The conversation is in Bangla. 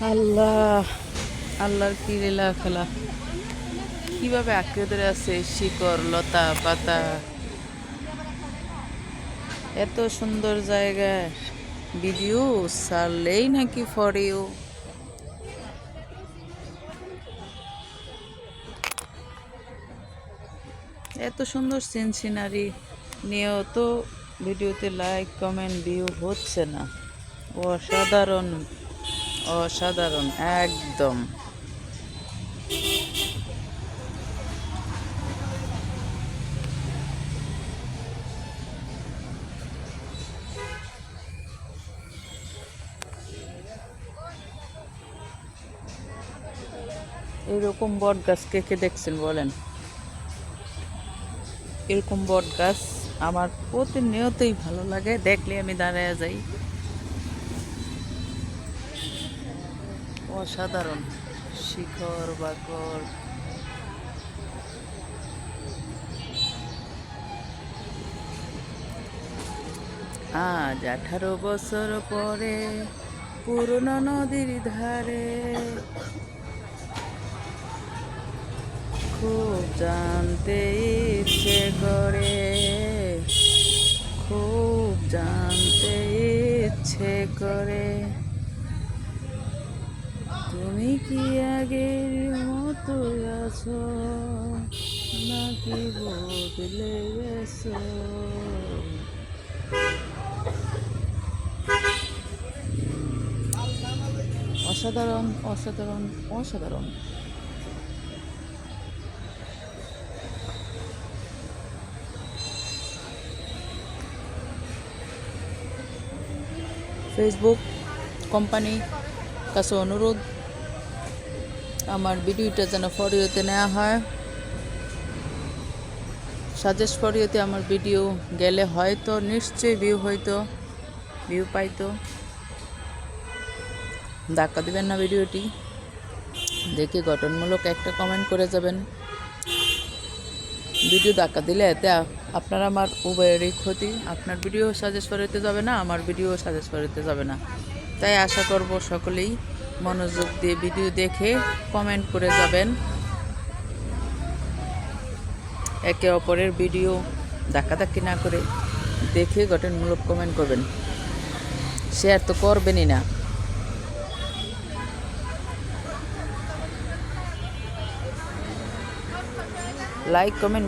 আল্লাহ, আল্লাহর কি লীলা খেলা! কিভাবে আঁকড়ে ধরে আছে শিকড়, লতা পাতা! এত সুন্দর জায়গায় ভিডিও ছাড়লেই নাকি ফর ইউ। এত সুন্দর সিন সিনারি নিয়েও তো ভিডিওতে লাইক কমেন্ট ভিউ হচ্ছে না। অসাধারণ, অসাধারণ একদম। এরকম বট গাছ কে কে দেখছেন বলেন? এরকম বট গাছ আমার প্রতিনিয়তই ভালো লাগে, দেখলে আমি দাঁড়ায় যাই। অসাধারণ শিখর বাকর। আজ 18 বছর পরে পুরনো নদীর ধারে খুব জানতে ইচ্ছে করে, খুব জানতে ইচ্ছে করে, তুমি কি আগের মতো আছো নাকি বদলে গেছো? অসাধারণ, অসাধারণ, অসাধারণ। ফেসবুক কোম্পানি কাছে অনুরোধ, আমার ভিডিওটা যেন ফর ইউতে নেওয়া হয়। সাজেস্ট ফর ইউতে আমার ভিডিও গেলে হয়তো নিশ্চয়ই ভিউ পাইতো। ধাক্কা দিবেন না ভিডিওটি দেখে, গঠনমূলক একটা কমেন্ট করে যাবেন। ভিডিও ধাক্কা দিলে এতে আপনার আমার উভয়েরই ক্ষতি। আপনার ভিডিও সাজেস্ট ফর ইউতে যাবে না, আমার ভিডিও সাজেস্ট ফর ইউতে যাবে না। তাই আশা করব সকলেই মনোযোগ দিয়ে ভিডিও দেখে কমেন্ট করে যাবেন। একে অপরের ভিডিও ধাক্কাধাক্কি না করে দেখে গঠনমূলক কমেন্ট করবেন। শেয়ার তো করবেনই না। Like comment